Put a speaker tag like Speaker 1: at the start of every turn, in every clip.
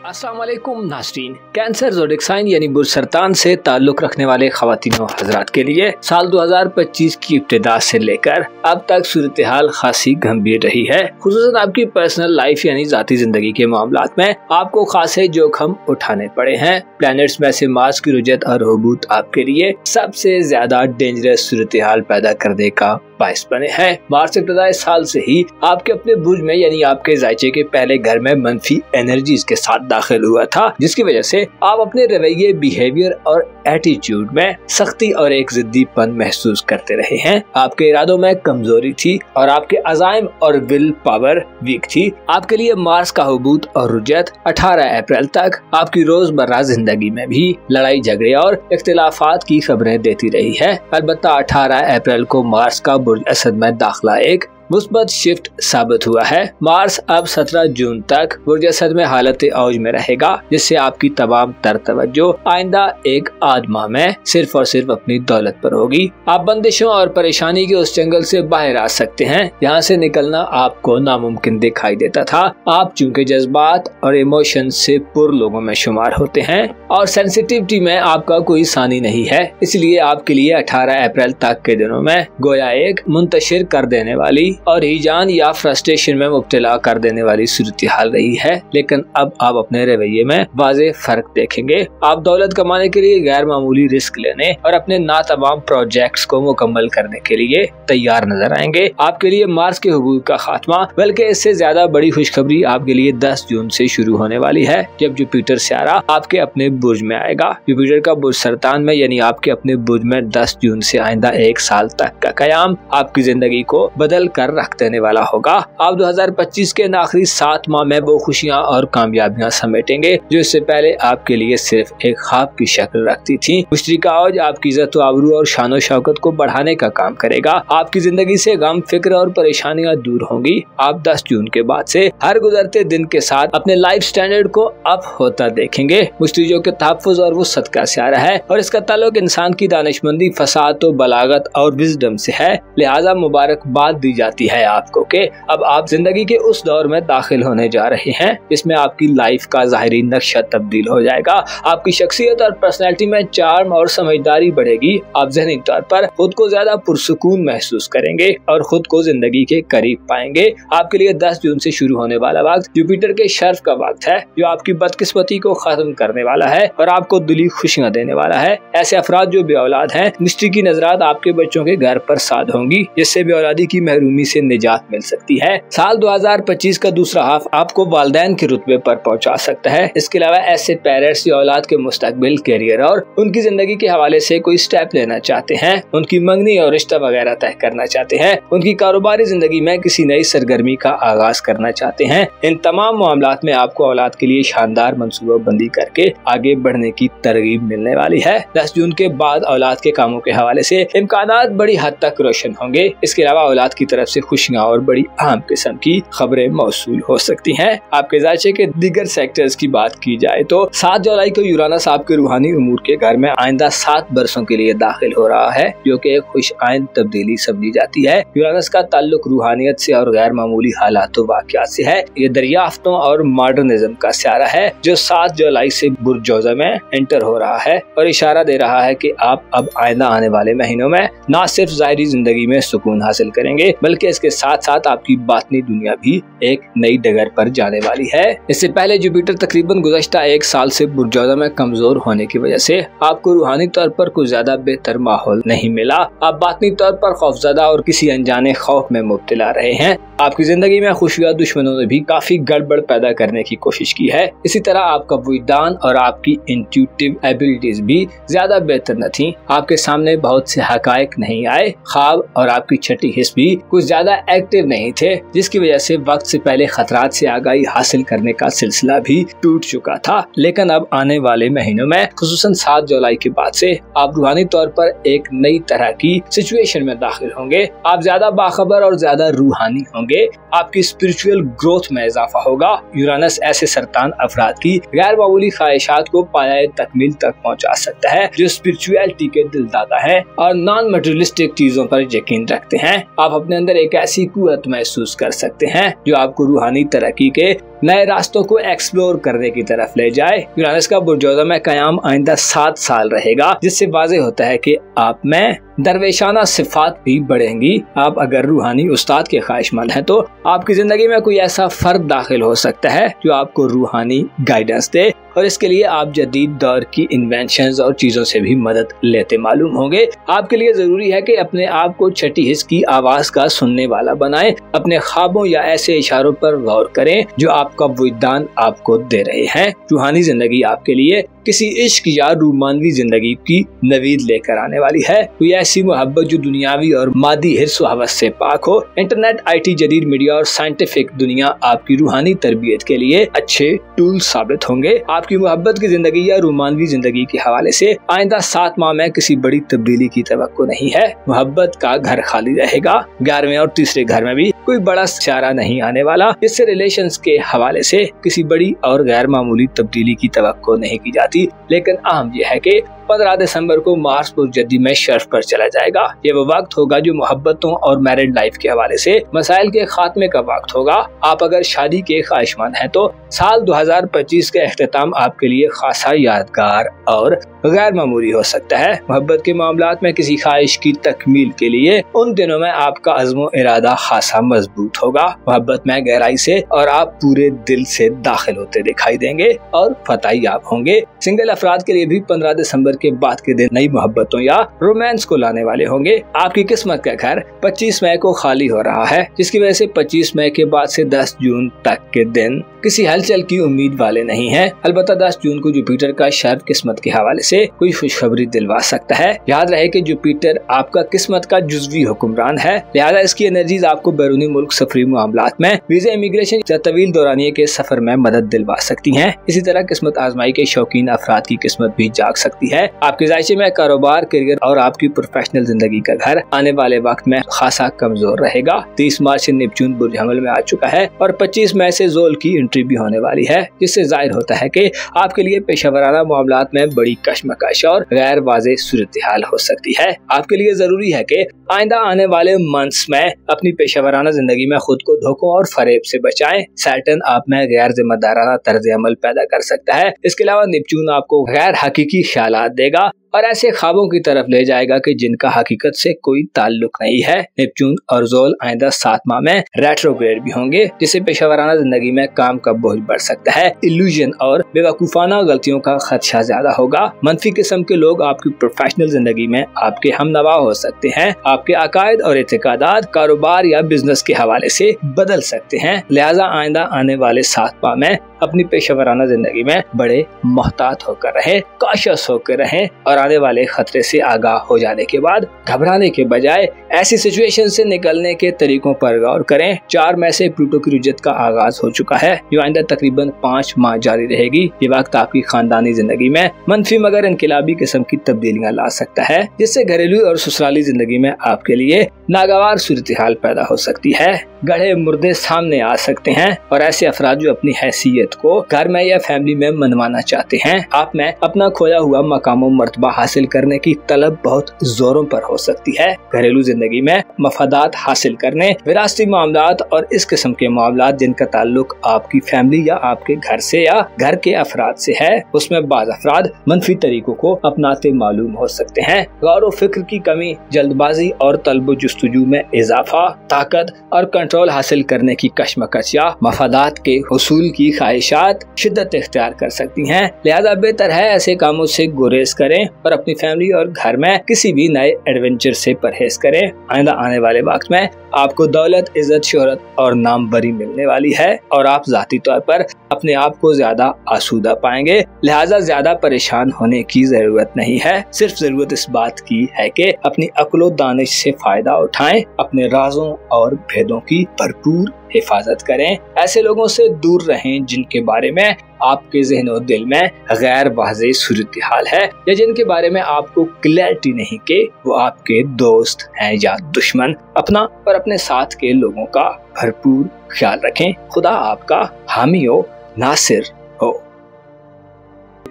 Speaker 1: अस्सलाम वालेकुम नाज़रीन। कैंसर ज़ोडिक साइन यानी बुर्ज सरतान से ताल्लुक़ रखने वाले ख़वातीन और हज़रात के लिए साल 2025 की इब्तिदा से लेकर अब तक सूरत हाल खासी गंभीर रही है। खुसूसन आपकी पर्सनल लाइफ यानी ज़ाती ज़िंदगी के मामलात में आपको खासे जोखिम उठाने पड़े हैं। प्लैनेट्स में से मार्स की रुजत और हुबूत आपके लिए सबसे ज्यादा डेंजरस सूरत हाल पैदा करने का बाइस बने हैं। मार्स इब्तिदाई साल से ही आपके अपने बुर्ज में यानी आपके ज़ायचे के पहले घर में मनफी एनर्जीज के साथ दाखिल हुआ था, जिसकी वजह से आप अपने रवैये, बिहेवियर और एटीट्यूड में सख्ती और एक जिद्दीपन महसूस करते रहे हैं। आपके इरादों में कमजोरी थी और आपके अज़ाइम और विल पावर वीक थी। आपके लिए मार्स का हुबूत और रुजत 18 अप्रैल तक आपकी रोजमर्रा जिंदगी में भी लड़ाई झगड़े और इख्तिलाफात की खबरें देती रही है। अलबत्ता 18 अप्रैल को मार्स का बुर्ज असद में दाखिला एक मुस्बत शिफ्ट साबित हुआ है। मार्स अब 17 जून तक बुर्ज असद में हालत औज में रहेगा, जिससे आपकी तमाम तर तवज्जो आइंदा एक आध माह में सिर्फ और सिर्फ अपनी दौलत पर होगी। आप बंदिशों और परेशानी के उस जंगल से बाहर आ सकते हैं जहाँ से निकलना आपको नामुमकिन दिखाई देता था। आप चूँकि जज्बात और इमोशन से पुर लोगों में शुमार होते हैं और सेंसिटिविटी में आपका कोई सानी नहीं है, इसलिए आपके लिए 18 अप्रैल तक के दिनों में गोया एक मुंतशिर कर देने वाली और हिजान या फ्रस्ट्रेशन में मुब्तला कर देने वाली सूरत हाल रही है। लेकिन अब आप अपने रवैये में वाज़ेह फर्क देखेंगे। आप दौलत कमाने के लिए गैर मामूली रिस्क लेने और अपने नातमाम प्रोजेक्ट्स को मुकम्मल करने के लिए तैयार नजर आएंगे। आपके लिए मार्स के हुबूत का खात्मा, बल्कि इससे ज्यादा बड़ी खुशखबरी आपके लिए 10 जून से शुरू होने वाली है, जब जुपिटर सियारा आपके अपने बुर्ज में आएगा। जुपिटर का बुर्ज सरतान में यानी आपके अपने बुर्ज में 10 जून से आइंदा एक साल तक का कयाम आपकी जिंदगी को बदल कर रख देने वाला होगा। आप 2025 के आखिरी 7 माह में वो खुशियां और कामयाबियां समेटेंगे जो इससे पहले आपके लिए सिर्फ एक ख्वाब की शक्ल रखती थी। मुश्तरका औज आपकी इज्जत, आबरू और शान शौकत को बढ़ाने का काम करेगा। आपकी जिंदगी से गम, फिक्र और परेशानियां दूर होंगी। आप 10 जून के बाद से हर गुजरते दिन के साथ अपने लाइफ स्टैंडर्ड को अप होता देखेंगे। मुस्तरीजों के तहफ़्फ़ुज़ और वो सदका से आ रहा है और इसका ताल्लुक इंसान की दानिशमंदी, फसाद, बलागत और विजडम से है। लिहाजा मुबारकबाद दी जाती है आपको कि अब आप जिंदगी के उस दौर में दाखिल होने जा रहे हैं जिसमें आपकी लाइफ का ज़ाहिरी नक्शा तब्दील हो जाएगा। आपकी शख्सियत और पर्सनैलिटी में चार्म और समझदारी बढ़ेगी। आप ज़हनी तौर पर खुद को ज्यादा पुरसुकून महसूस करेंगे और खुद को जिंदगी के करीब पाएंगे। आपके लिए 10 जून से शुरू होने वाला वक्त जुपिटर के शर्फ का वक्त है, जो आपकी बदकिस्मती को खत्म करने वाला है और आपको दिली खुशियां देने वाला है। ऐसे अफराद जो बे औलाद हैं, मिस्ट्री की नजरात आपके बच्चों के घर पर साद होंगी, जिससे बे औलादी की महरूमी से निजात मिल सकती है। साल 2025 का दूसरा हाफ आपको वालिदैन के रुतबे पर पहुंचा सकता है। इसके अलावा ऐसे पेरेंट्स जो औलाद के मुस्तकबिल, करियर और उनकी जिंदगी के हवाले से कोई स्टेप लेना चाहते हैं, उनकी मंगनी और रिश्ता वगैरह तय करना चाहते हैं, उनकी कारोबारी जिंदगी में किसी नई सरगर्मी का आगाज करना चाहते हैं, इन तमाम मामलात में आपको औलाद के लिए शानदार मंसूबाबंदी करके आगे बढ़ने की तरगीब मिलने वाली है। 10 जून के बाद औलाद के कामों के हवाले से इम्कानात बड़ी हद तक रोशन होंगे। इसके अलावा औलाद की तरफ से खुशियाँ और बड़ी अहम किस्म की खबरें मौसूल हो सकती हैं। आपके ज़ायचे के दीगर सेक्टर्स की बात की जाए तो 7 जुलाई को यूरानस आपके रूहानी उमूर के घर में आइंदा 7 बरसों के लिए दाखिल हो रहा है, जो कि एक खुश आइंद तब्दीली समझी जाती है। यूरानस का ताल्लुक रूहानियत से और गैर मामूली हालात वाक़ियात से है। ये दरियाफ्तों और मॉडर्निज्म का सियारा है जो 7 जुलाई से बुर्ज जोज़ा में एंटर हो रहा है और इशारा दे रहा है कि आप अब आइंदा आने वाले महीनों में न सिर्फ ज़ाहिरी जिंदगी में सुकून हासिल करेंगे, बल्कि इसके साथ साथ आपकी बातनी दुनिया भी एक नई डगर पर जाने वाली है। इससे पहले जुपिटर तकरीबन गुज़श्ता एक साल से बुर्ज जोज़ा में कमजोर होने की वजह से आपको रूहानी तौर पर कुछ ज्यादा बेहतर माहौल नहीं मिला। आप बातनी तौर पर खौफजदा और किसी अनजाने खौफ में मुब्तला रहे हैं। आपकी जिंदगी में खुफिया दुश्मनों ने भी काफी गड़बड़ पैदा करने की कोशिश की है। इसी तरह आपका विजदान और आपकी इंट्यूटिव एबिलिटीज भी ज्यादा बेहतर न थी। आपके सामने बहुत से हकायक नहीं आए। ख्वाब और आपकी छठी हिस्स भी कुछ ज्यादा एक्टिव नहीं थे, जिसकी वजह से वक्त से पहले खतरात से आगाही हासिल करने का सिलसिला भी टूट चुका था। लेकिन अब आने वाले महीनों में खुसूसन 7 जुलाई के बाद से आप रूहानी तौर पर एक नई तरह की सिचुएशन में दाखिल होंगे। आप ज्यादा बाखबर और ज्यादा रूहानी होंगे। आपकी स्पिरिचुअल ग्रोथ में इजाफा होगा। यूरानस ऐसे सरतान अफराद की गैर मामूली ख्वाहिशात को पाया तकमील तक पहुंचा सकता है जो स्पिरिचुअलिटी के दिलदाता है और नॉन मटेरियलिस्टिक चीजों पर यकीन रखते हैं। आप अपने अंदर एक ऐसी कुव्वत महसूस कर सकते हैं जो आपको रूहानी तरक्की के नए रास्तों को एक्सप्लोर करने की तरफ ले जाए। यूरानस का बुर्जोज़ा में कयाम आइंदा 7 साल रहेगा, जिससे वाज़ेह होता है कि आप में दरवेशाना सिफात भी बढ़ेंगी। आप अगर रूहानी उस्ताद के ख्वाहिशमंद हैं तो आपकी जिंदगी में कोई ऐसा फर्द दाखिल हो सकता है जो आपको रूहानी गाइडेंस दे, और इसके लिए आप जदीद दौर की इन्वेंशंस और चीजों से भी मदद लेते मालूम होंगे। आपके लिए जरूरी है कि अपने आप को छठी हिस्स की आवाज का सुनने वाला बनाएं। अपने ख्वाबों या ऐसे इशारों पर गौर करें जो आपका विजदान आपको दे रहे हैं। रूहानी जिंदगी आपके लिए किसी इश्क या रूमानवी जिंदगी की नवीद लेकर आने वाली है। कोई ऐसी मोहब्बत जो दुनियावी और मादी हिर्स व हवस से पाक हो। इंटरनेट, IT, जदीद मीडिया और साइंटिफिक दुनिया आपकी रूहानी तरबियत के लिए अच्छे टूल साबित होंगे। आपकी मोहब्बत की जिंदगी या रूमानवी जिंदगी के हवाले से आइंदा 7 माह में किसी बड़ी तब्दीली की तवक्को नहीं है। मोहब्बत का घर खाली रहेगा। 11वें और तीसरे घर में भी कोई बड़ा सितारा नहीं आने वाला, जिससे रिलेशंस के हवाले से किसी बड़ी और गैर मामूली तब्दीली की तवक्को नहीं की जाती। लेकिन अहम यह है कि 15 दिसंबर को मार्स पुरजद्दी में शर्फ पर चला जाएगा। ये वो वक्त होगा जो मोहब्बतों और मैरिड लाइफ के हवाले से मसाइल के खात्मे का वक्त होगा। आप अगर शादी के ख्वाहिशमंद हैं तो साल 2025 का अख्तिताम आपके लिए खासा यादगार और गैर मामूली हो सकता है। मोहब्बत के मामलात में किसी ख्वाहिश की तकमील के लिए उन दिनों में आपका अज़्म इरादा खासा मजबूत होगा। मोहब्बत में गहराई से और आप पूरे दिल से दाखिल होते दिखाई देंगे और फतह याब होंगे। सिंगल अफराद के लिए भी 15 दिसंबर के बाद के दिन नई मोहब्बतों या रोमांस को लाने वाले होंगे। आपकी किस्मत का घर 25 मई को खाली हो रहा है, जिसकी वजह से 25 मई के बाद से 10 जून तक के दिन किसी हलचल की उम्मीद वाले नहीं हैं। अलबत्ता 10 जून को जुपिटर का शर्फ किस्मत के हवाले से कोई खुशखबरी दिलवा सकता है। याद रहे कि जुपिटर आपका किस्मत का जुज़वी हुक्मरान है, लिहाजा इसकी एनर्जीज आपको बैरूनी मुल्क सफरी मामलात में वीजा, इमिग्रेशन या तवील दौरानिये के सफर में मदद दिलवा सकती हैं। इसी तरह किस्मत आजमाई के शौकीन अफराद की किस्मत भी जाग सकती है। आपके जायचे में कारोबार, करियर और आपकी प्रोफेशनल जिंदगी का घर आने वाले वक्त में खासा कमजोर रहेगा। 30 मार्च से नेपच्यून बुर्ज हमल में आ चुका है और 25 मई से जोल की एंट्री भी होने वाली है, जिससे जाहिर होता है कि आपके लिए पेशेवराना मामलात में बड़ी कशमकश और गैर वाज़ेह सूरत हाल हो सकती है। आपके लिए जरूरी है कि आइंदा आने वाले मंथ्स में अपनी पेशेवराना जिंदगी में खुद को धोखों और फरेब से बचाएं। सैटर्न आप में गैर जिम्मेदाराना तर्ज अमल पैदा कर सकता है। इसके अलावा नेपच्यून आपको गैर हकीकी ख्यालात देगा और ऐसे ख्वाबों की तरफ ले जाएगा कि जिनका हकीकत से कोई ताल्लुक नहीं है। नेपच्यून और जोल आइंदा 7 माह में रेट्रोग्रेड भी होंगे, जिससे पेशेवराना जिंदगी में काम का बोझ बढ़ सकता है। इल्यूजन और बेवकूफाना गलतियों का खदशा ज्यादा होगा। मनफी किस्म के लोग आपकी प्रोफेशनल जिंदगी में आपके हमनवा हो सकते हैं। आपके अकायद और एतकादात कारोबार या बिजनेस के हवाले से बदल सकते हैं। लिहाजा आइंदा आने वाले 7 माह में अपनी पेशेवराना जिंदगी में बड़े मोहतात होकर रहें, कॉशियस होकर रहें और आने वाले खतरे से आगाह हो जाने के बाद घबराने के बजाय ऐसी सिचुएशन से निकलने के तरीकों पर गौर करें। 4 मई से प्लूटो की रुजत का आगाज हो चुका है, जो आइंदा तकरीबन 5 माह जारी रहेगी। ये वक्त आपकी खानदानी जिंदगी में मनफी मगर इनकलाबी किस्म की तब्दीलियां ला सकता है, जिससे घरेलू और ससुराली जिंदगी में आपके लिए नागवार सूरत हाल पैदा हो सकती है। गढ़े मुर्दे सामने आ सकते हैं और ऐसे अफराद जो अपनी हैसियत को घर में या फैमिली में मनवाना चाहते हैं। आप में अपना खोया हुआ मकाम मर्तबा हासिल करने की तलब बहुत जोरों पर हो सकती है। घरेलू जिंदगी में मफादात हासिल करने, विरासती मामलात और इस किस्म के मामलात जिनका ताल्लुक आपकी फैमिली या आपके घर से या घर के अफराद से है, उसमें बाज़ अफराद मनफी तरीकों को अपनाते मालूम हो सकते हैं। गौर व फिक्र की कमी, जल्दबाजी और तलब जुस्तजू में इजाफा, ताकत और कंट्रोल हासिल करने की कशमकश या मफादात के हुसूल की ख्वाहिशात शिद्दत इख्तियार कर सकती हैं। लिहाजा बेहतर है ऐसे कामों से गुरेज करें और अपनी फैमिली और घर में किसी भी नए एडवेंचर से परहेज करें। आइंदा आने वाले वक्त में आपको दौलत, इज्जत, शोहरत और नामवरी मिलने वाली है और आप जाती तौर पर अपने आप को ज्यादा आसूदा पाएंगे। लिहाजा ज्यादा परेशान होने की जरूरत नहीं है। सिर्फ जरूरत इस बात की है कि अपनी अक्लो दानिश से फायदा उठाएं, अपने राजों और भेदों की भरपूर हिफाजत करें। ऐसे लोगों से दूर रहें जिनके बारे में आपके ज़हन और दिल में गैर वाज़ेह सूरत हाल है या जिनके बारे में आपको क्लैरिटी नहीं कि वो आपके दोस्त हैं या दुश्मन। अपना और अपने साथ के लोगों का भरपूर ख्याल रखें। खुदा आपका हामी हो, नासिर हो।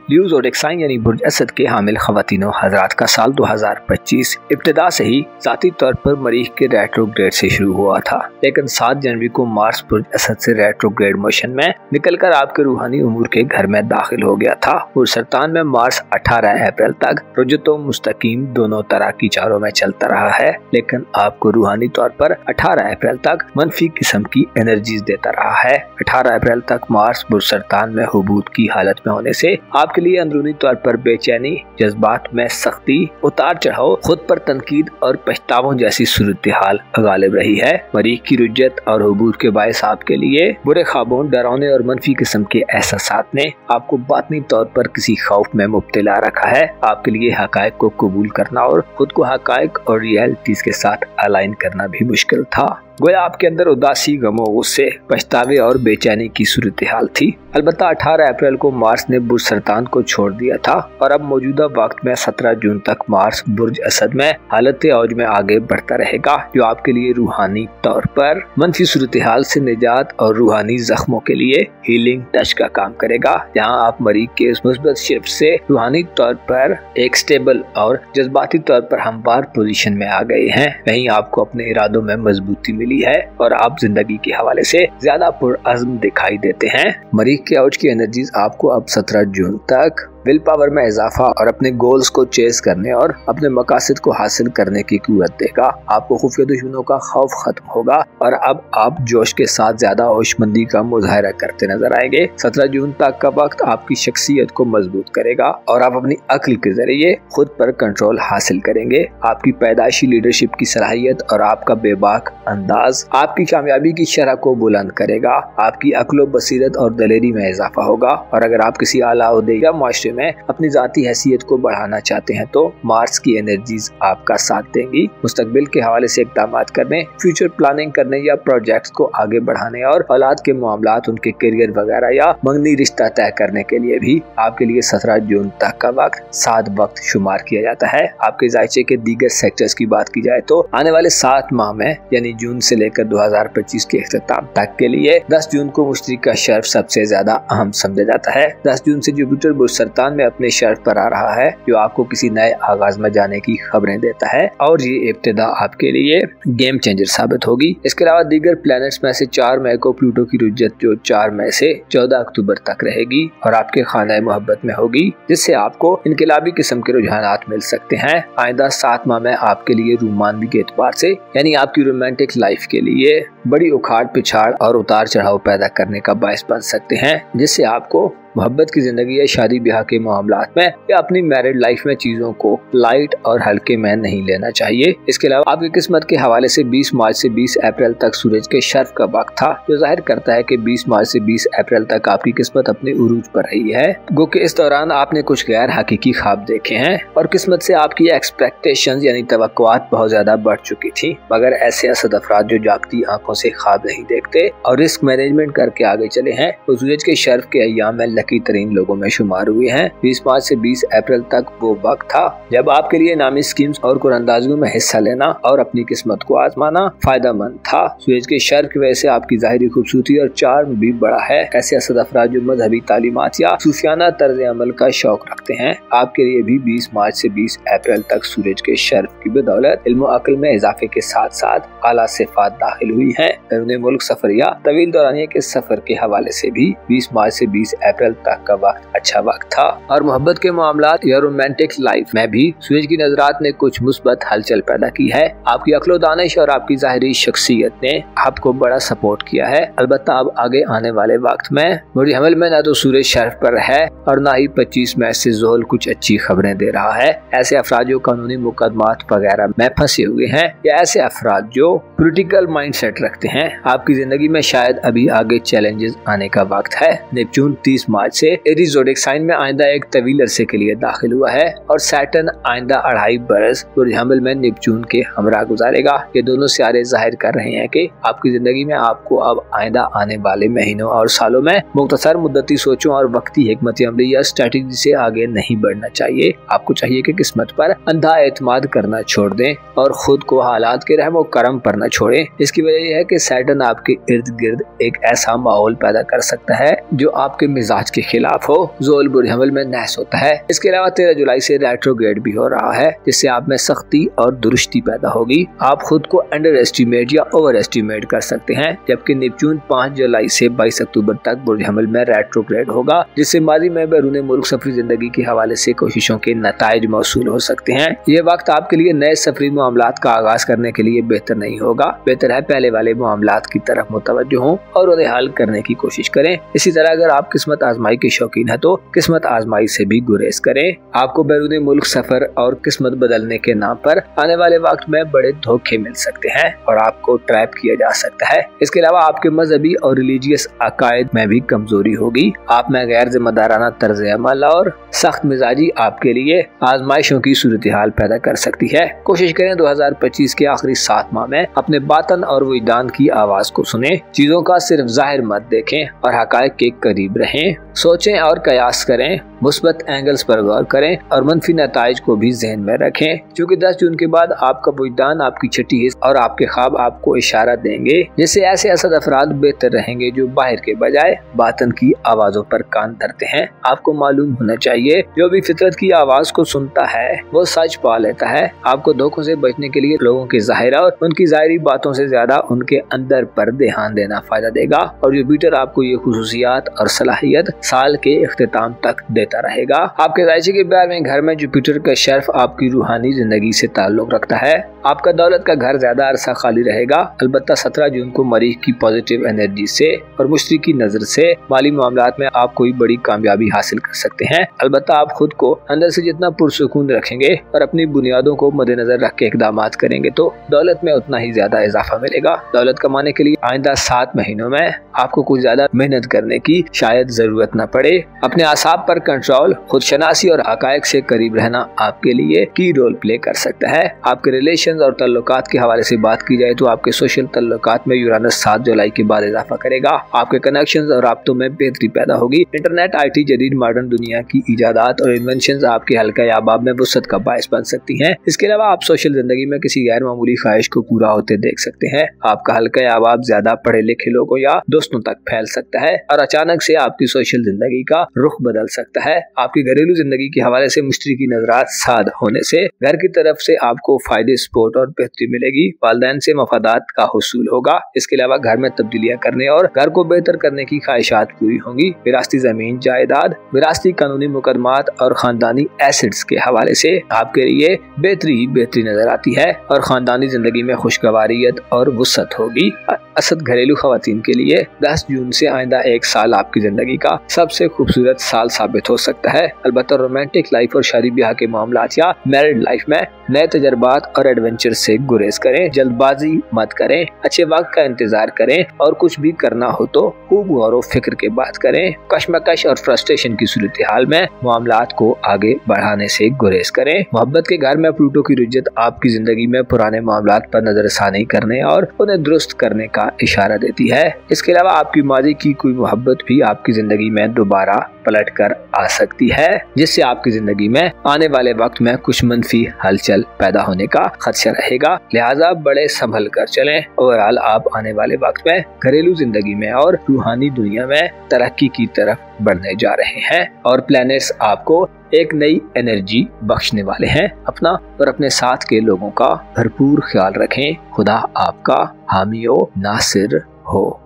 Speaker 1: लियो ज़ोडिएक साइन यानी बुर्ज असद के हामिल ख़वातीनो हज़रात का साल 2025 इब्तिदा से ही ज़ाती तौर पर मरीख के रेट्रोग्रेड से शुरू हुआ था, लेकिन 7 जनवरी को मार्स बुर्ज असद से रेट्रोग्रेड मोशन में निकलकर आपके रूहानी उमूर के घर में दाखिल हो गया था। बुर्ज सरतान में मार्स 18 अप्रैल तक रुजतो मुस्तकीम दोनों तरह की चारों में चलता रहा है, लेकिन आपको रूहानी तौर पर 18 अप्रैल तक मनफी किस्म की एनर्जीज देता रहा है। 18 अप्रैल तक मार्स बुर्ज सरतान में हुबूत की हालत में होने से आपके लिए अंदरूनी तौर पर बेचैनी, जज्बात में सख्ती, उतार चढ़ाव, खुद पर तनकीद और पछतावों जैसी सूरत हाल गालिब रही है। मरीख की रुज्जत और हुबूत के बायस आपके लिए बुरे ख्वाबों, डरावने और मनफी किस्म के एहसासात ने आपको बातनी तौर पर किसी खौफ में मुब्तला रखा है। आपके लिए हकायक को कबूल करना और खुद को हकायक और रियलिटीज के साथ अलाइन करना भी मुश्किल था। गोया आपके अंदर उदासी, गमो, गुस्से, पछतावे और बेचैनी की सूरत हाल थी। अलबत्ता 18 अप्रैल को मार्स ने बुर्ज सरतान को छोड़ दिया था और अब मौजूदा वक्त में 17 जून तक मार्स बुर्ज असद में हालत औज में आगे बढ़ता रहेगा, जो आपके लिए रूहानी तौर पर मनफी सूरत हाल से निजात और रूहानी जख्मों के लिए हीलिंग टच का काम करेगा। जहाँ आप मरीज के इस मुस्बत शिफ्ट से रूहानी तौर पर एक स्टेबल और जज्बाती तौर पर हमवार पोजीशन में आ गए हैं, वहीं आपको अपने इरादों में मजबूती मिली है और आप जिंदगी के हवाले से ज्यादा पुरअज़्म दिखाई देते हैं। मरीख के औज की एनर्जीज आपको अब 17 जून तक विल पावर में इजाफा और अपने गोल्स को चेस करने और अपने मकासद को हासिल करने की कुव्वत देगा। आपको खुफिया दुश्मनों का खौफ खत्म होगा और अब आप जोश के साथ ज्यादा होशमंदी का मुजाहरा करते नजर आएंगे। 17 जून तक का वक्त आपकी शख्सियत को मजबूत करेगा और आप अपनी अक्ल के जरिए खुद पर कंट्रोल हासिल करेंगे। आपकी पैदाइशी लीडरशिप की सलाहियत और आपका बेबाक अंदाज आपकी कामयाबी की शरह को बुलंद करेगा। आपकी अक्ल बसीरत और दलेरी में इजाफा होगा और अगर आप किसी आला ओहदे या माशरे में अपनी जाती हैसियत को बढ़ाना चाहते हैं तो मार्स की एनर्जीज आपका साथ देंगी। मुस्तकबिल के हवाले से इक़दामात करने, फ्यूचर प्लानिंग करने या प्रोजेक्ट्स को आगे बढ़ाने और औलाद के मामलात, उनके करियर वगैरह या मंगनी रिश्ता तय करने के लिए भी आपके लिए 17 जून तक का वक्त साद वक्त शुमार किया जाता है। आपके जायचे के दीगर सेक्टर्स की बात की जाए तो आने वाले 7 माह में यानी जून से लेकर 2025 के इख्तिताम तक के लिए 10 जून को मुश्तरी का शर्फ सबसे ज्यादा अहम समझा जाता है। 10 जून से जुपिटर बुर्ज सरतान में अपने शर्फ पर आ रहा है, जो आपको किसी नए आगाज में जाने की खबरें देता है और ये इब्तिदा आपके लिए गेम चेंजर साबित होगी। इसके अलावा दीगर प्लैनेट्स में से 4 मई को प्लूटो की रुज्जत जो 4 मई से 14 अक्टूबर तक रहेगी और आपके खाना मोहब्बत में होगी, जिससे आपको इनकलाबी किस्म के रुझानात मिल सकते हैं। आइंदा 7 माह में आपके लिए रोमांवी के एतबार से यानी आपकी रोमांटिक लाइफ के लिए बड़ी उखाड़ पिछाड़ और उतार चढ़ाव पैदा करने का बायस बन सकते हैं, जिससे आपको मोहब्बत की जिंदगी या शादी ब्याह के मामलात में या अपनी मैरिड लाइफ में चीजों को लाइट और हल्के में नहीं लेना चाहिए। इसके अलावा आपकी किस्मत के हवाले से 20 मार्च से 20 अप्रैल तक सूरज के शर्फ का वक्त था, जो जाहिर करता है कि 20 मार्च से 20 अप्रैल तक आपकी किस्मत अपने उरूज पर रही है। गो कि इस दौरान आपने कुछ गैर हकीकी ख्वाब देखे हैं और किस्मत से आपकी एक्सपेक्टेशंस यानी तवक्कुआत बहुत ज्यादा बढ़ चुकी थी, मगर ऐसे असद अफराद जो जागती आंखों से ख्वाब नहीं देखते और रिस्क मैनेजमेंट करके आगे चले हैं, तो सूरज के शर्फ के अय्याम में लकी तरीन लोगों में शुमार हुए हैं। 20 मार्च से 20 अप्रैल तक वो वक्त था जब आपके लिए नामी स्कीम्स और कुरअंदाजियों में हिस्सा लेना और अपनी किस्मत को आजमाना फायदेमंद था। सूरज के शर्फ की वजह से आपकी जाहिरी खूबसूरती और चार्म भी बड़ा है। ऐसे असद अफराद जो मजहबी तालीमात या सूफियाना तर्ज अमल का शौक रखते हैं, आपके लिए भी 20 मार्च से 20 अप्रैल तक सूरज के शर्फ की बदौलत इल्म अक्ल में इजाफे के साथ साथ आला सिफात दाखिल हुई है। बैरून मुल्क सफर या तवील दौरानिया के सफर के हवाले से भी 20 मार्च से 20 अप्रैल तक का वक्त अच्छा वक्त था और मोहब्बत के मामलात या रोमांटिक लाइफ में भी सूरज की नजरात ने कुछ मुस्बत हलचल पैदा की है। आपकी अक्लो दानिश और आपकी जाहिरी शख्सियत ने आपको बड़ा सपोर्ट किया है। अलबत्ता अब आगे आने वाले वक्त में बुर्ज हमल में न तो सूरज शर्फ पर है और न ही 25 मई से ज़ोहल कुछ अच्छी खबरें दे रहा है। ऐसे अफराद जो कानूनी मुकदमात वगैरह में फंसे हुए हैं या ऐसे अफराद जो पॉलिटिकल माइंडसेट रखते हैं, आपकी जिंदगी में शायद अभी आगे चैलेंजेस आने का वक्त है। नेपच्यून 30 मार्च से एरीज ज़ोडिएक साइन में आइंदा एक तवील अरसे के लिए दाखिल हुआ है और सैटर्न आइंदा 2.5 बरस बुर्ज हमल में नेपच्यून के हमरा गुजारेगा। ये दोनों सितारे जाहिर कर रहे हैं कि आपकी जिंदगी में आपको अब आइंदा आने वाले महीनों और सालों में मुख्तसर मुद्दती सोचों और वक्ती हिकमत अमली या स्ट्रेटेजी से आगे नहीं बढ़ना चाहिए। आपको चाहिए कि किस्मत पर अंधा एतमाद करना छोड़ दें और खुद को हालात के रहमो करम पर न छोड़ें। इसकी वजह यह है है कि सैटर्न आपके इर्द गिर्द एक ऐसा माहौल पैदा कर सकता है जो आपके मिजाज के खिलाफ हो। ज़ोल बुरहमल में नहस होता है। इसके अलावा 13 जुलाई से रेट्रोग्रेड भी हो रहा है, जिससे आप में सख्ती और दुरुस्ती पैदा होगी। आप खुद को अंडर एस्टिमेट या ओवर एस्टिमेट कर सकते हैं। जबकि नेपच्यून 5 जुलाई से 22 अक्टूबर तक बुरहमल में रेट्रोग्रेड होगा, जिससे माजी में बैरून मुल्क सफरी जिंदगी के हवाले से कोशिशों के नताइज मौसूल हो सकते हैं। ये वक्त आपके लिए नए सफरी मामलात का आगाज करने के लिए बेहतर नहीं होगा। बेहतर है पहले वाले मामलात की तरफ मुतवज्जो हों और उन्हें हल करने की कोशिश करें। इसी तरह अगर आप किस्मत आजमाई के शौकीन है तो किस्मत आजमाई से भी गुरेज करें। आपको बैरून मुल्क सफर और किस्मत बदलने के नाम पर आने वाले वक्त में बड़े धोखे मिल सकते हैं और आपको ट्रैप किया जा सकता है। इसके अलावा आपके मजहबी और रिलीजियस अकायद में भी कमजोरी होगी। आप में गैर जिम्मेदाराना तर्ज अमल और सख्त मिजाजी आपके लिए आजमाइशों की सूरत हाल पैदा कर सकती है। कोशिश करें 2025 के आखिरी 7 माह में अपने बातन और वजदान की आवाज को सुने। चीजों का सिर्फ जाहिर मत देखें और हकायक के करीब रहें। सोचें और कयास करें, मुस्बत एंगल्स पर गौर करें और मनफी नताइज को भी जहन में रखें। क्योंकि 10 जून के बाद आपका वजदान, आपकी छठी हिस्स और आपके ख्वाब आपको इशारा देंगे, जिससे ऐसे असद अफराद बेहतर रहेंगे जो बाहर के बजाय बातन की आवाजों पर कान धरते हैं। आपको मालूम होना चाहिए जो भी फितरत की आवाज को सुनता है वो सच पा लेता है। आपको धोखों से बचने के लिए लोगों की जाहिरा और उनकी जाहिरी बातों से ज्यादा उनके अंदर पर ध्यान देना फायदा देगा और जुपिटर आपको ये खुसूसियात और सलाहियत साल के इख्तिताम तक देता रहेगा। आपके जायचे के प्यार में घर में जुपिटर का शर्फ आपकी रूहानी जिंदगी से ताल्लुक रखता है। आपका दौलत का घर ज्यादा अरसा खाली रहेगा। अलबत्ता 17 जून को मरीख की पॉजिटिव एनर्जी से और मुश्तरी की नजर से माली मामलात में आप कोई बड़ी कामयाबी हासिल कर सकते हैं। अलबत्ता आप खुद को अंदर से जितना पुरसुकून रखेंगे और अपनी बुनियादों को मद्देनजर रख के इकदाम करेंगे तो दौलत में उतना ही ज्यादा इजाफा मिलेगा। दौलत कमाने के लिए आइंदा 7 महीनों में आपको कुछ ज्यादा मेहनत करने की शायद जरूरत न पड़े। अपने आसाब पर कंट्रोल, खुद शनासी और हकायक से करीब रहना आपके लिए की रोल प्ले कर सकता है। आपके रिलेशन और तल्लुकात के हवाले से बात की जाए तो आपके सोशल तल्लुकात में यूरानस 7 जुलाई के बाद इजाफा करेगा। आपके कनेक्शंस और राब्तों में बेहतरी पैदा होगी। इंटरनेट, IT, जदीद मॉडर्न दुनिया की इजादात और इन्वेंशंस आपके हल्का याबाब में वुसअत का बायस बन सकती हैं। इसके अलावा आप सोशल जिंदगी में किसी गैर मामूली ख्वाहिश को पूरा होते देख सकते हैं। आपका हल्का याबाब ज्यादा पढ़े लिखे लोगों या दोस्तों तक फैल सकता है और अचानक से आपकी सोशल जिंदगी का रुख बदल सकता है। आपकी घरेलू जिंदगी के हवाले से मुश्तरी की नजरात साद होने से घर की तरफ से आपको फायदे, सपोर्ट और बेहतरी मिलेगी। वालिदैन से मफादात का हुसूल होगा। इसके अलावा घर में तब्दीलियां करने और घर को बेहतर करने की ख्वाहिशात पूरी होंगी। विरासती जमीन जायदाद, विरासती कानूनी मुकदमात और खानदानी एसेट्स के हवाले से आपके लिए बेहतरी ही बेहतरी नजर आती है और खानदानी जिंदगी में खुशगवारियत और वुसअत होगी। असद घरेलू खवातीन के लिए 10 जून से आइंदा 1 साल आपकी जिंदगी का सबसे खूबसूरत साल साबित हो सकता है। अलबत्ता रोमांटिक लाइफ और शादी ब्याह के मामलात या मैरिड लाइफ में नए तजर्बात और एडवेंचर से गुरेज करें। जल्दबाजी मत करें, अच्छे वक्त का इंतजार करें और कुछ भी करना हो तो खूब गौर और फिक्र के बात करें। कश्मकश और फ्रस्ट्रेशन की सूरत हाल में मामलात को आगे बढ़ाने से गुरेज करें। मोहब्बत के घर में प्लूटो की रुजत आपकी जिंदगी में पुराने मामलात पर नजरसानी करने और उन्हें दुरुस्त करने का इशारा देती है। इसके अलावा आपकी माजी की कोई मोहब्बत भी आपकी जिंदगी में दोबारा पलट कर आ सकती है, जिससे आपकी जिंदगी में आने वाले वक्त में कुछ मनफी हलचल पैदा होने का खदशा रहेगा। लिहाजा बड़े संभल कर चलें। ओवरऑल आप आने वाले वक्त में घरेलू जिंदगी में और रूहानी दुनिया में तरक्की की तरफ बढ़ने जा रहे हैं और प्लैनेट्स आपको एक नई एनर्जी बख्शने वाले हैं। अपना और अपने साथ के लोगों का भरपूर ख्याल रखें। खुदा आपका हामी व नासिर हो।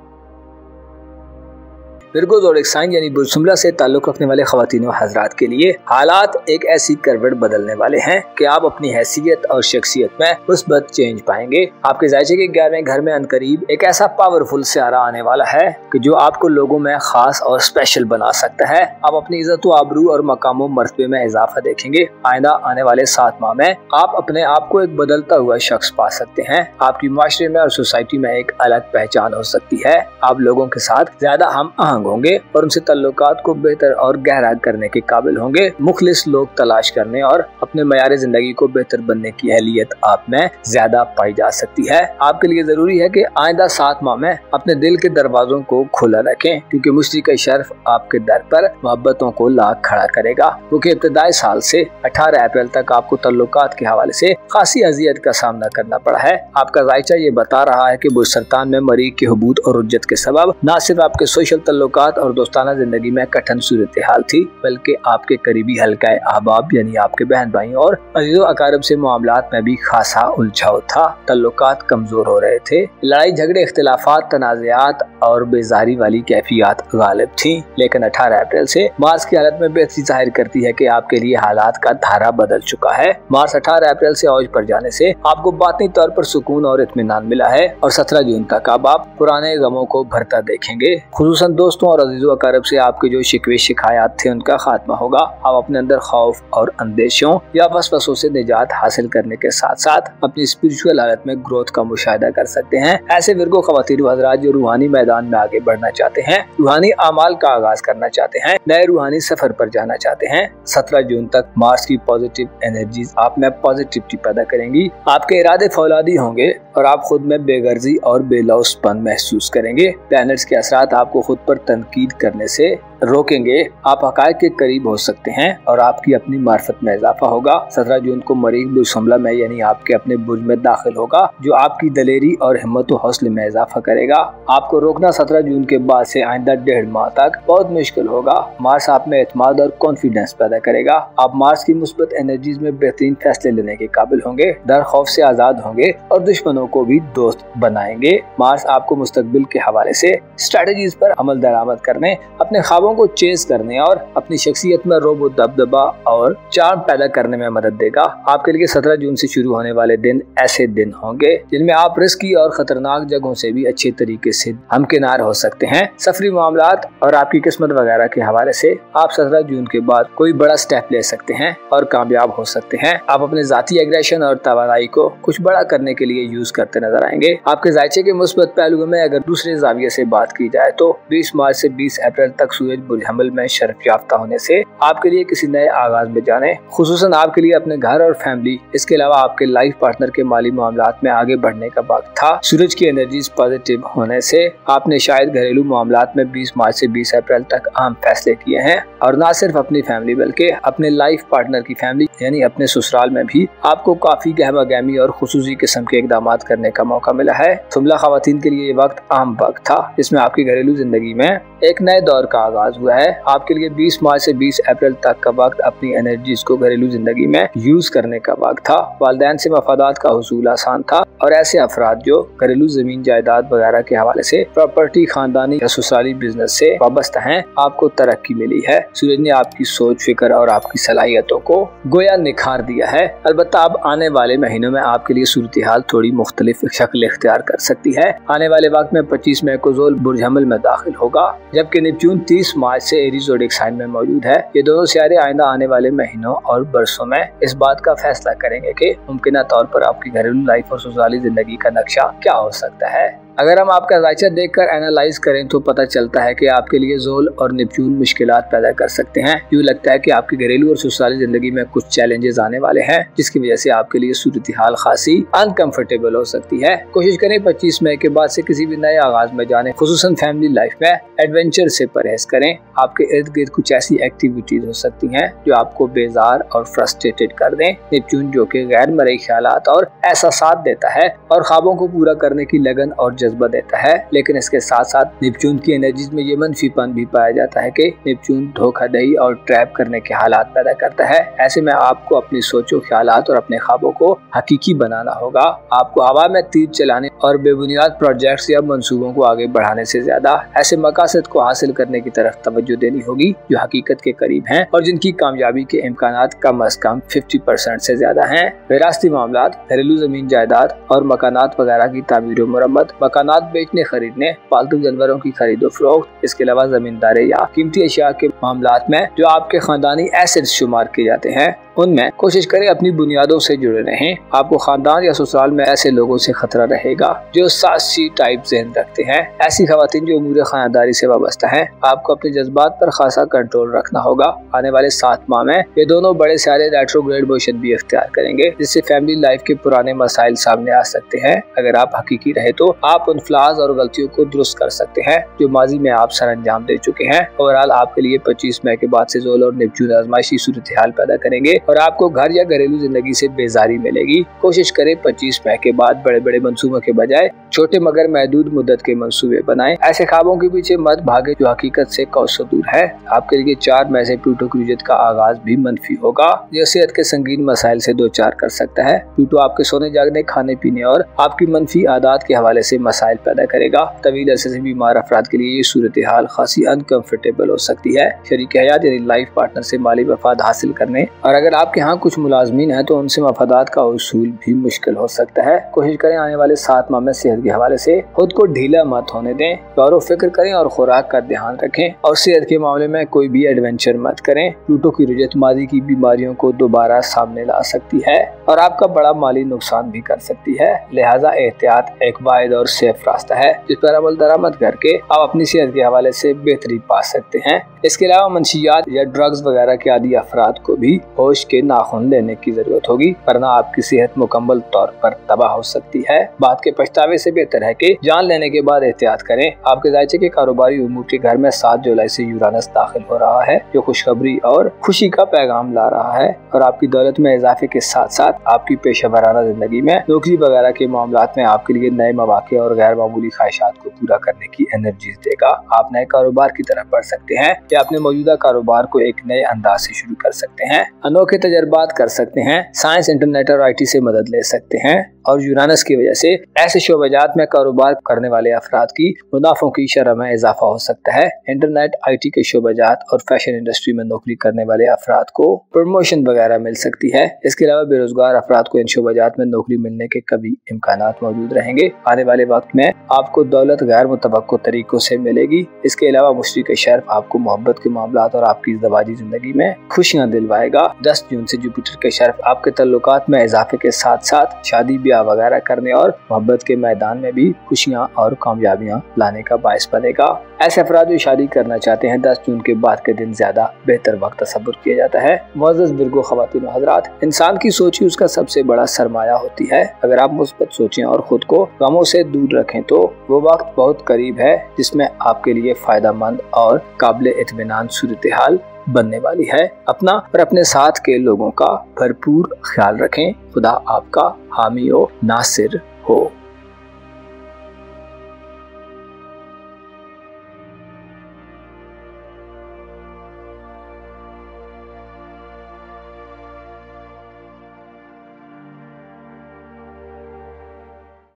Speaker 1: विर्गो ज़ोडिक साइन यानी बुर्सुमला से ताल्लुक रखने वाले ख्वातीन व हज़रात के लिए हालात एक ऐसी करवट बदलने वाले हैं कि आप अपनी हैसियत और शख्सियत में मुस्बत चेंज पाएंगे। आपके जायचे के 11वें घर में अनकरीब एक ऐसा पावरफुल सियारा आने वाला है कि जो आपको लोगों में खास और स्पेशल बना सकता है। आप अपनी इज्जत व आबरू और मकाम मर्तबे में इजाफा देखेंगे। आइंदा आने वाले 7 माह में आप अपने आप को एक बदलता हुआ शख्स पा सकते हैं। आपकी माशरे में और सोसाइटी में एक अलग पहचान हो सकती है। आप लोगों के साथ ज्यादा हम आहंग लोग होंगे और उनसे ताल्लुकात को बेहतर और गहरा करने के काबिल होंगे। मुखलिस लोग तलाश करने और अपने मयार जिंदगी को बेहतर बनने की अहलियत आप में ज्यादा पाई जा सकती है। आपके लिए जरूरी है कि आइंदा 7 माह में अपने दिल के दरवाजों को खुला रखें, क्योंकि मुश्तरी का शर्फ आपके दर पर मोहब्बतों को लाख खड़ा करेगा। क्योंकि इब्तिदाई साल से 18 अप्रैल तक आपको ताल्लुकात के हवाले से खासी अजियत का सामना करना पड़ा है। आपका जायचा ये बता रहा है कि बुर्ज सरतान में मरीज की हुबूत और उज्जत के सबब न सिर्फ आपके सोशल ताल्लुकात और दोस्ताना जिंदगी में कठिन सूरत हाल थी, बल्कि आपके करीबी हल्काए अहबाब यानी आपके बहन भाई और अजीजो अकारब से मामलात में भी खासा उलझाव था। ताल्लुकात कमजोर हो रहे थे। लड़ाई झगड़े, इख्तिलाफात, तनाज़ात और बेजारी वाली कैफियत गालिब थी। लेकिन 18 अप्रैल से मार्च की हालत में बेहतरी जाहिर करती है कि आपके लिए हालात का धारा बदल चुका है। मार्च 18 अप्रैल से औज पर जाने से आपको बातनी तौर पर सुकून और इत्मीनान मिला है और 17 जून तक अब आप पुराने गमों को भरता देखेंगे। खुसूसन दोस्तों और अजीजों अकारब से आपके जो शिकवे शिकायत थे उनका खात्मा होगा। आप अपने अंदर खौफ और अंदेशों या वसवसों से निजात हासिल करने के साथ साथ अपनी स्पिरिचुअल हालत में ग्रोथ का मुशाहिदा कर सकते हैं। ऐसे विरगो ख्वातीन व हज़रात जो रूहानी मैदान में आगे बढ़ना चाहते हैं, रूहानी अमाल का आगाज करना चाहते हैं, नए रूहानी सफर पर जाना चाहते हैं, 17 जून तक मार्च की पॉजिटिव एनर्जीज आप में पॉजिटिविटी पैदा करेंगी। आपके इरादे फौलादी होंगे और आप खुद में बेगर्जी और बेलौसपन महसूस करेंगे। प्लैनेट्स के असरात आपको खुद पर तनकीद करने से रोकेंगे। आप हक़ाइक़ के करीब हो सकते हैं और आपकी अपनी मार्फत में इजाफा होगा। 17 जून को मरीख बुर्ज हमला में यानी आपके अपने बुर्ज में दाखिल होगा, जो आपकी दलेरी और हिम्मत व हौसले में इजाफा करेगा। आपको रोकना 17 जून के बाद से आइंदा 1.5 माह तक बहुत मुश्किल होगा। मार्च आप में एतमाद और कॉन्फिडेंस पैदा करेगा। आप मार्च की मुस्बत एनर्जीज में बेहतरीन फैसले लेने के काबिल होंगे, डर खौफ से आजाद होंगे और दुश्मनों को भी दोस्त बनाएंगे। मार्च आपको मुस्तकबिल के हवाले से स्ट्रेटजीज पर अमल दरामद करने, अपने ख्वाबों को चेस करने और अपनी शख्सियत में रोब दबदबा और चार्म पैदा करने में मदद देगा। आपके लिए 17 जून से शुरू होने वाले दिन ऐसे दिन होंगे जिनमें आप रिस्की और खतरनाक जगहों से भी अच्छे तरीके से हमकिनार हो सकते हैं। सफरी मामलात और आपकी किस्मत वगैरह के हवाले से आप 17 जून के बाद कोई बड़ा स्टेप ले सकते हैं और कामयाब हो सकते हैं। आप अपने जाती एग्रेशन और तवानाई को कुछ बड़ा करने के लिए यूज करते नजर आएंगे। आपके जायचे के मुस्बत पहलुओं में अगर दूसरे जाविये से बात की जाए तो 20 मार्च से 20 अप्रैल तक सूरज बुर्ज हमल में शर्फ याफ्ता होने से आपके लिए किसी नए आगाज में जाने, खुसूसन आपके लिए अपने घर और फैमिली, इसके अलावा आपके लाइफ पार्टनर के माली मामलात में आगे बढ़ने का वक्त था। सूरज की एनर्जीज पॉजिटिव होने से आपने शायद घरेलू मामलात में 20 मार्च से 20 अप्रैल तक अहम फैसले किए हैं और न सिर्फ अपनी फैमिली बल्कि अपने लाइफ पार्टनर की फैमिली यानी अपने ससुराल में भी आपको काफी गहमा गहमी और खुसूसी किस्म के इकदाम करने का मौका मिला है। जुमला खवातीन के लिए ये वक्त अहम वक्त था जिसमें आपकी घरेलू जिंदगी में एक नए दौर का आगाज हुआ है। आपके लिए 20 मार्च से 20 अप्रैल तक का वक्त अपनी एनर्जीज को घरेलू जिंदगी में यूज करने का वक्त था। वालिदैन से मफादात का हुसूल आसान था और ऐसे अफराद जो घरेलू जमीन जायदाद वगैरह के हवाले से प्रॉपर्टी, खानदानी या ससुराली बिजनेस से वाबस्ता हैं, आपको तरक्की मिली है। सूरज ने आपकी सोच, फिक्र और आपकी सलाहियतों को गोया निखार दिया है। अलबत्ता अब आने वाले महीनों में आपके लिए सूरत हाल थोड़ी मुख्तलिफ शक्ल इख्तियार कर सकती है। आने वाले वक्त में 25 मई को ज़ोल बुर्ज हमल में दाखिल होगा, जबकि नेपच्यून 30 मार्च से एरीज ज़ोडिक साइन में मौजूद है। ये दोनों सियारे आइंदा आने वाले महीनों और बरसों में इस बात का फैसला करेंगे कि मुमकिन तौर पर आपकी घरेलू लाइफ और ससुराली जिंदगी का नक्शा क्या हो सकता है। अगर हम आपका जायचा देखकर एनालाइज करें तो पता चलता है कि आपके लिए ज़ोल और नेपच्यून मुश्किलात पैदा कर सकते हैं। यूँ लगता है कि आपकी घरेलू और ससुराली जिंदगी में कुछ चैलेंजेस आने वाले हैं, जिसकी वजह से आपके लिए सूरत हाल खासी अनकंफर्टेबल हो सकती है। कोशिश करें 25 मई के बाद से किसी भी नए आगाज में जाने, खुसूसन फैमिली लाइफ में एडवेंचर से परहेज करें। आपके इर्द गिर्द कुछ ऐसी एक्टिविटीज हो सकती हैं जो आपको बेजार और फ्रस्ट्रेटेड कर दें। नेपच्यून जो कि गैर मरई ख्यालात और एहसासात देता है और ख्वाबों को पूरा करने की लगन और जज्बा देता है, लेकिन इसके साथ साथ नेपच्यून की एनर्जीज में ये मनफीपन भी पाया जाता है कि नेपच्यून धोखाधड़ी और ट्रैप करने के हालात पैदा करता है। ऐसे में आपको अपनी सोचो, ख्यालात और अपने ख्वाबों को हकीकी बनाना होगा। आपको हवा में तीर चलाने और बेबुनियाद प्रोजेक्ट्स या मंसूबों को आगे बढ़ाने से ज्यादा ऐसे मकासद को हासिल करने की तरफ तवज्जो देनी होगी जो हकीकत के करीब हैं और जिनकी कामयाबी के इम्कानात कम अज कम 50% से ज्यादा हैं। विरासती मामलात, घरेलू जमीन जायदाद और मकानात वगैरह की तामीर और मुरम्मत, मकानात बेचने खरीदने, पालतू जानवरों की खरीदो फरोख्त, इसके अलावा जमींदारी या कीमती अशिया के मामलात में जो आपके खानदानी एसेट्स शुमार किए जाते हैं उनमें कोशिश करें अपनी बुनियादों से जुड़े रहें। आपको खानदान या ससुराल में ऐसे लोगों से खतरा रहेगा जो साहसी टाइप ज़हन रखते हैं। ऐसी खवातीन जो उमूर खानदारी से वाबस्ता है। आपको अपने जज्बात पर खासा कंट्रोल रखना होगा। आने वाले 7 माह में ये दोनों बड़े सारे रेट्रोग्रेड मोशन भी इख्तियार करेंगे, जिससे फैमिली लाइफ के पुराने मसाइल सामने आ सकते हैं। अगर आप हकीकी रहे तो आप उन फ्लाज और गलतियों को दुरुस्त कर सकते हैं जो माजी में आप सर अंजाम दे चुके हैं। ओवरऑल आपके लिए 25 मई के बाद से ज़ोल और नेपच्यून आजमाइशी सूरत हाल पैदा करेंगे और आपको घर या घरेलू जिंदगी से बेजारी मिलेगी। कोशिश करें 25 मई के बाद बड़े बड़े मंसूबों के बजाय छोटे मगर महदूद मुद्दत के मंसूबे बनाएं। ऐसे ख्वाबों के पीछे मत भागे जो हकीकत से कौसों दूर है। आपके लिए 4 मई से प्लूटो की रुजत का आगाज भी मनफी होगा, जो सेहत के संगीन मसाइल से दो चार कर सकता है। प्लूटो आपके सोने जागने, खाने पीने और आपकी मनफी आदत के हवाले से मसाइल पैदा करेगा। तवील अरसे से बीमार अफराद के लिए ये सूरत हाल खासी अनकंफर्टेबल हो सकती है। शरीक हयात यानी लाइफ पार्टनर से माली मफाद हासिल करने और अगर आपके यहाँ कुछ मुलाजमीन है तो उनसे मफादात का उसूल भी मुश्किल हो सकता है। कोशिश करें आने वाले 7 माह में सेहत के हवाले से खुद को ढीला मत होने दें। गौर फिक्र करें और खुराक का ध्यान रखें और सेहत के मामले में कोई भी एडवेंचर मत करें। प्लूटो की रुजत माजी की बीमारियों को दोबारा सामने ला सकती है और आपका बड़ा माली नुकसान भी कर सकती है। लिहाजा एहतियात एक वाहिद और सेफ रास्ता है जिस पर अमल दरामद करके आप अपनी सेहत के हवाले से बेहतरी पा सकते हैं। इसके अलावा मंशियात या ड्रग्स वगैरह के आदी अफराद को भी होश के नाखून लेने की जरूरत होगी, वरना आपकी सेहत मुकम्मल तौर पर तबाह हो सकती है। बात के पछतावे से बेहतर है कि जान लेने के बाद एहतियात करें। आपके जायचे के कारोबारी उमूर के घर में 7 जुलाई से यूरानस दाखिल हो रहा है, जो खुशखबरी और खुशी का पैगाम ला रहा है और आपकी दौलत में इजाफे के साथ साथ आपकी पेशा वराना जिंदगी में नौकरी वगैरह के मामलात में आपके लिए नए मौके और गैर मामूली ख्वाहिशात को पूरा करने की एनर्जी देगा। आप नए कारोबार की तरफ बढ़ सकते हैं या अपने मौजूदा कारोबार को एक नए अंदाज से शुरू कर सकते हैं। अनोखे तजर्बात कर सकते हैं। साइंस, इंटरनेट और IT से मदद ले सकते हैं और यूरानस की वजह से ऐसे शोबेजात में कारोबार करने वाले अफराद की मुनाफों की शरह में इजाफा हो सकता है। इंटरनेट, IT के शोबेजात और फैशन इंडस्ट्री में नौकरी करने वाले अफराद को प्रमोशन वगैरह मिल सकती है। इसके अलावा बेरोजगार अफराद को इन शोबेजात में नौकरी मिलने के कभी इम्कानात मौजूद रहेंगे। आने वाले वक्त में आपको दौलत गैर मुतवक्को तरीकों से मिलेगी। इसके अलावा मुश्रिक शर्फ आपको मोहब्बत के मामलात और आपकी ज़वाजी जिंदगी में खुशियाँ दिलवाएगा। 10 जून से जुपिटर के शर्फ आपके तल्लुकात में इजाफे के साथ साथ शादी ब्याह वगैरह करने और मोहब्बत के मैदान में भी खुशियाँ और कामयाबियाँ लाने का बायस बनेगा। ऐसे अफराद जो शादी करना चाहते हैं 10 जून के बाद के दिन ज्यादा बेहतर वक्त तसव्वुर किया जाता है। मुअज़्ज़ज़ बिरगो ख़वातीन व हज़रात, इंसान की सोच ही उसका सबसे बड़ा सरमाया होती है। अगर आप मुस्बत सोचें और खुद को गमों से दूर रखें तो वो वक्त बहुत करीब है जिसमें आपके लिए फायदेमंद और काबिल इत्मीनान सूरत हाल बनने वाली है। अपना और अपने साथ के लोगों का भरपूर ख्याल रखें। खुदा आपका हामी हो, नासिर हो।